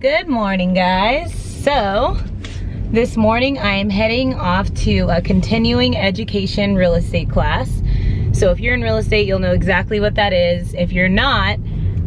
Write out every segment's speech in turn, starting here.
Good morning, guys. So this morning I am heading off to a continuing education real estate class. So if you're in real estate, you'll know exactly what that is. If you're not,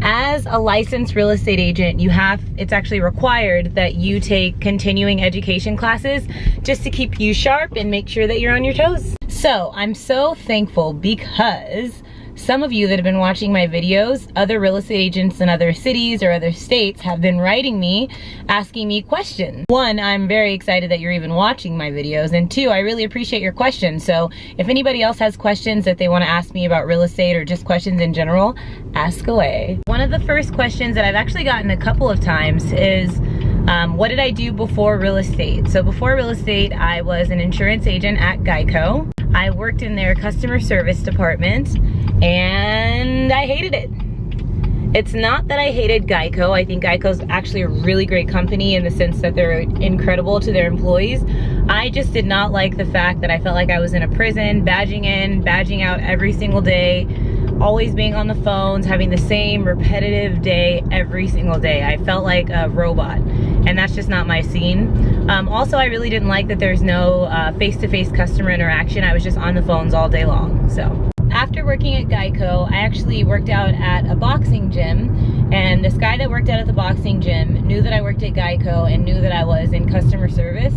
as a licensed real estate agent, it's actually required that you take continuing education classes just to keep you sharp and make sure that you're on your toes. So I'm so thankful because some of you that have been watching my videos, other real estate agents in other cities or other states have been writing me, asking me questions. One, I'm very excited that you're even watching my videos, and two, I really appreciate your questions. So if anybody else has questions that they want to ask me about real estate or just questions in general, ask away. One of the first questions that I've actually gotten a couple of times is, what did I do before real estate? So before real estate, I was an insurance agent at Geico. I worked in their customer service department and I hated it. It's not that I hated Geico. I think Geico's actually a really great company in the sense that they're incredible to their employees. I just did not like the fact that I felt like I was in a prison, badging in, badging out every single day, always being on the phones, having the same repetitive day every single day. I felt like a robot, and that's just not my scene. Also, I really didn't like that there's no face-to-face customer interaction. I was just on the phones all day long. So after working at Geico, I actually worked out at a boxing gym, and this guy that worked out at the boxing gym knew that I worked at Geico and knew that I was in customer service,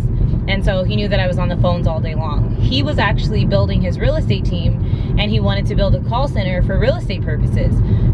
and so he knew that I was on the phones all day long. He was actually building his real estate team, and he wanted to build a call center for real estate purposes.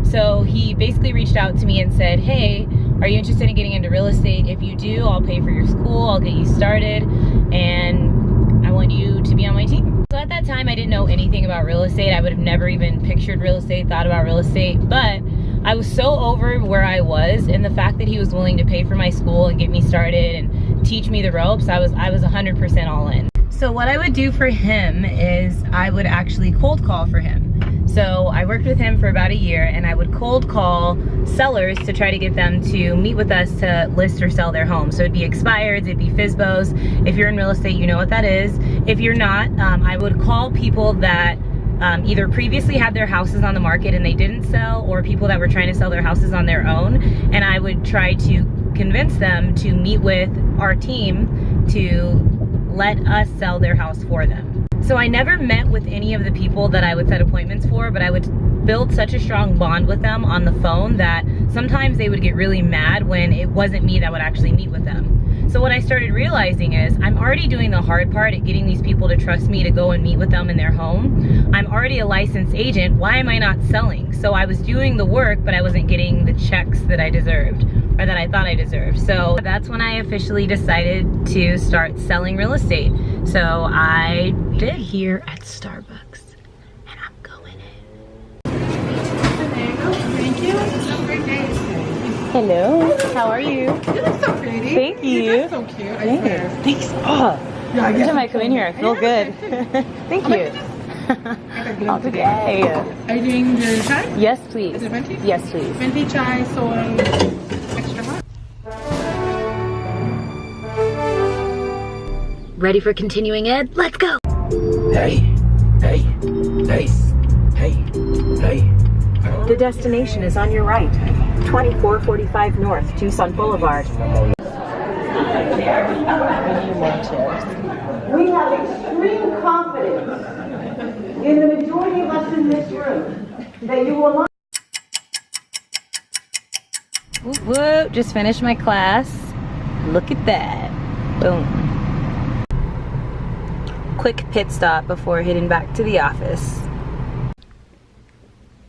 So he basically reached out to me and said, hey, are you interested in getting into real estate? If you do, I'll pay for your school, I'll get you started, and I want you to be on my team. So at that time, I didn't know anything about real estate. I would have never even pictured real estate, thought about real estate, but I was so over where I was, and the fact that he was willing to pay for my school and get me started and teach me the ropes, I was 100% all in. So what I would do for him is I would actually cold call for him. So I worked with him for about a year, and I would cold call sellers to try to get them to meet with us to list or sell their home. So it'd be expireds, it'd be FSBOs. If you're in real estate, you know what that is. If you're not, I would call people that either previously had their houses on the market and they didn't sell, or people that were trying to sell their houses on their own, and I would try to convince them to meet with our team to let us sell their house for them. So I never met with any of the people that I would set appointments for, but I would build such a strong bond with them on the phone that sometimes they would get really mad when it wasn't me that would actually meet with them. So what I started realizing is I'm already doing the hard part at getting these people to trust me to go and meet with them in their home. I'm already a licensed agent. Why am I not selling? So I was doing the work, but I wasn't getting the checks that I deserved, or that I thought I deserved. So that's when I officially decided to start selling real estate. So I did here at Starbucks, and I'm going in. Thank you. It's a great day. Hello, how are you? You look so pretty. Thank you. You look so cute. I swear. Thanks. Oh, Yeah, every time I come in here, I feel good. Thank you. All today. Are you doing your chai? Yes, please. Is it venti? Yes, please. Venti chai, soy, extra hot. Ready for continuing ed? Let's go. Hey, hey, hey, hey, hey. The destination is on your right. 2445 North, Tucson Boulevard. We have extreme confidence in the majority of us in this room that you will not. Whoop, whoop. Just finished my class. Look at that. Boom. Quick pit stop before heading back to the office.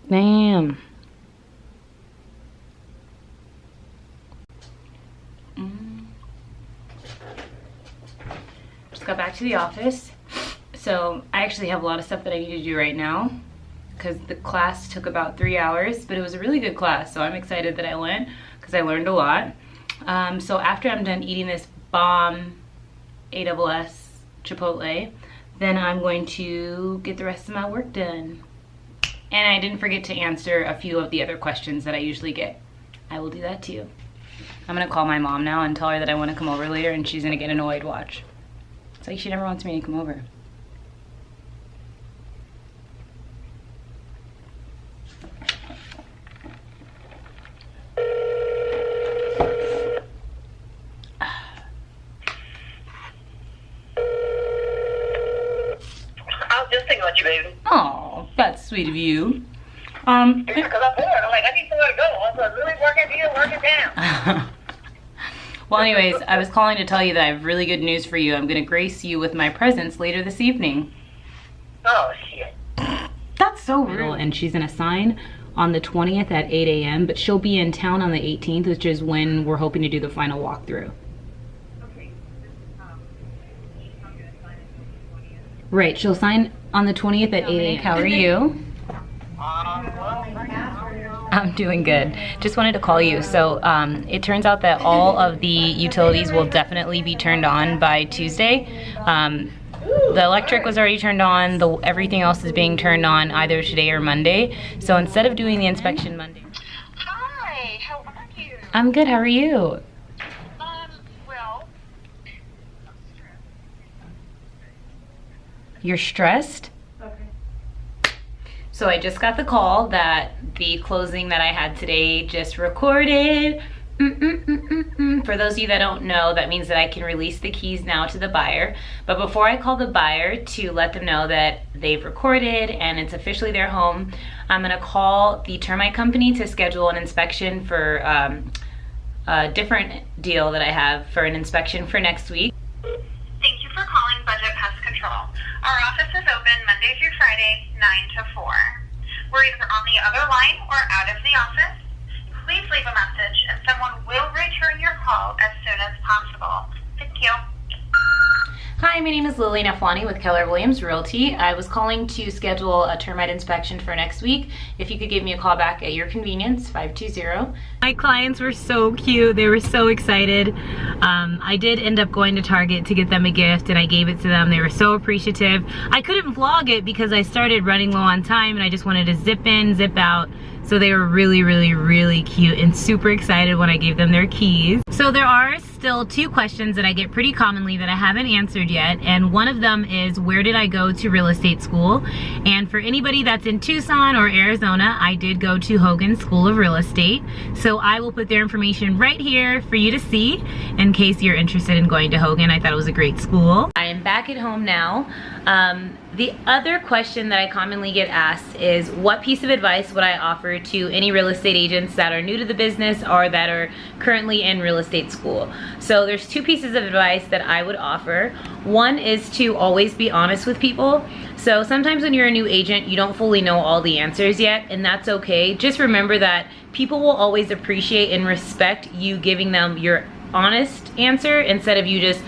Damn. Just got back to the office. So I actually have a lot of stuff that I need to do right now because the class took about 3 hours, but it was a really good class. So I'm excited that I went because I learned a lot. So after I'm done eating this bomb ASS Chipotle, then I'm going to get the rest of my work done. And I didn't forget to answer a few of the other questions that I usually get. I will do that too. I'm gonna call my mom now and tell her that I want to come over later, and she's gonna get annoyed. Watch. It's like she never wants me to come over. you, baby. Oh, that's sweet of you. Yeah, because I'm bored. I'm like, I need somewhere to go. I'm like, really working here, working down. Well, anyways, I was calling to tell you that I have really good news for you. I'm going to grace you with my presence later this evening. Oh, shit. That's so rude. And she's going to sign on the 20th at 8 a.m., but she'll be in town on the 18th, which is when we're hoping to do the final walkthrough. Okay. Right, she'll sign on the 20th at 8 a.m. How are you? I'm doing good. Just wanted to call you. So it turns out that all of the utilities will definitely be turned on by Tuesday. The electric was already turned on. Everything else is being turned on either today or Monday. So instead of doing the inspection Monday. Hi, how are you? I'm good. How are you? Well, You're stressed? So I just got the call that the closing that I had today just recorded. For those of you that don't know, that means that I can release the keys now to the buyer. But before I call the buyer to let them know that they've recorded and it's officially their home, I'm gonna call the termite company to schedule an inspection for a different deal that I have for an inspection for next week. Thank you for calling Budget Pest Control. Our office is open Monday through Friday, 9 to 4. We're either on the other line or out of the office. Please leave a message and someone will return your call as soon as possible. Thank you. Hi, my name is Lily Nafwani with Keller Williams Realty. I was calling to schedule a termite inspection for next week. If you could give me a call back at your convenience, 520. My clients were so cute. They were so excited. I did end up going to Target to get them a gift and I gave it to them. They were so appreciative. I couldn't vlog it because I started running low on time and I just wanted to zip in, zip out. So they were really, really, really cute and super excited when I gave them their keys. So there are still two questions that I get pretty commonly that I haven't answered yet. And one of them is, where did I go to real estate school? And for anybody that's in Tucson or Arizona, I did go to Hogan School of Real Estate. So I will put their information right here for you to see in case you're interested in going to Hogan. I thought it was a great school. I am back at home now. The other question that I commonly get asked is, what piece of advice would I offer to any real estate agents that are new to the business or that are currently in real estate school? So there's two pieces of advice that I would offer. One is to always be honest with people. So sometimes when you're a new agent, you don't fully know all the answers yet, and that's okay. Just remember that people will always appreciate and respect you giving them your honest answer instead of you just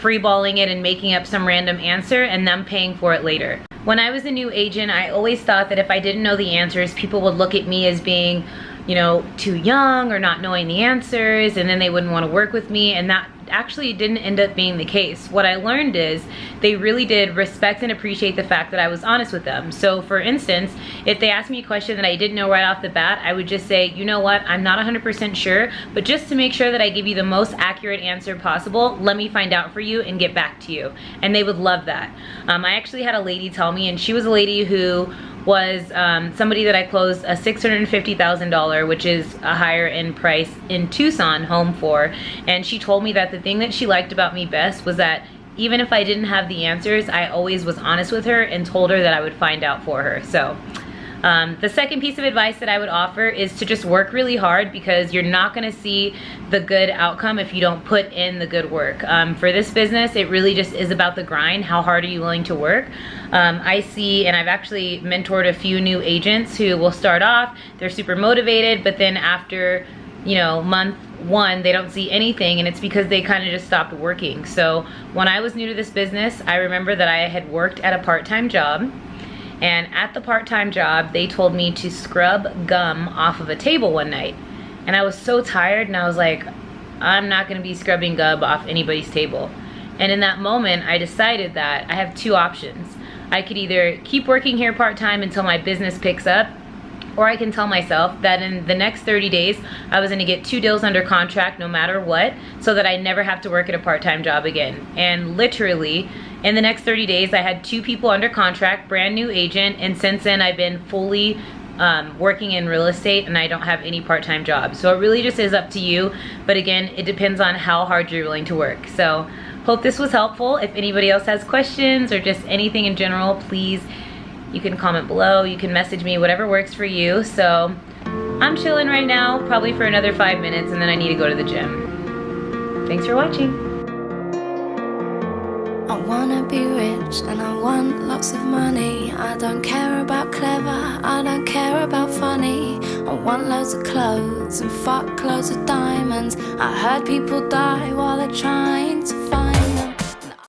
freeballing it and making up some random answer and them paying for it later. When I was a new agent, I always thought that if I didn't know the answers, people would look at me as being, you know, too young or not knowing the answers, and then they wouldn't want to work with me, and that actually didn't end up being the case. What I learned is they really did respect and appreciate the fact that I was honest with them. So for instance, if they asked me a question that I didn't know right off the bat, I would just say, you know what, I'm not 100% sure, but just to make sure that I give you the most accurate answer possible, let me find out for you and get back to you. And they would love that. I actually had a lady tell me, and she was a lady who was somebody that I closed a $650,000, which is a higher end price in Tucson home for, and she told me that the thing that she liked about me best was that even if I didn't have the answers, I always was honest with her and told her that I would find out for her. So the second piece of advice that I would offer is to just work really hard, because you're not gonna see the good outcome if you don't put in the good work. For this business, it really just is about the grind. How hard are you willing to work? I see, and I've actually mentored a few new agents who will start off, they're super motivated, but then after, you know, month one, they don't see anything, and it's because they kind of just stopped working. So when I was new to this business, I remember that I had worked at a part-time job, and at the part-time job, they told me to scrub gum off of a table one night. And I was so tired, and I was like, I'm not gonna be scrubbing gum off anybody's table. And in that moment, I decided that I have two options. I could either keep working here part-time until my business picks up, or I can tell myself that in the next 30 days, I was gonna get 2 deals under contract no matter what, so that I never have to work at a part-time job again. And literally, in the next 30 days, I had 2 people under contract, brand new agent, and since then I've been fully working in real estate, and I don't have any part-time jobs. So it really just is up to you, but again, it depends on how hard you're willing to work. So hope this was helpful. If anybody else has questions or just anything in general, please You can comment below, you can message me, whatever works for you. So I'm chilling right now, probably for another 5 minutes, and then I need to go to the gym. Thanks for watching. I wanna be rich and I want lots of money. I don't care about clever, I don't care about funny. I want loads of clothes and fuck loads of diamonds. I heard people die while they're trying to find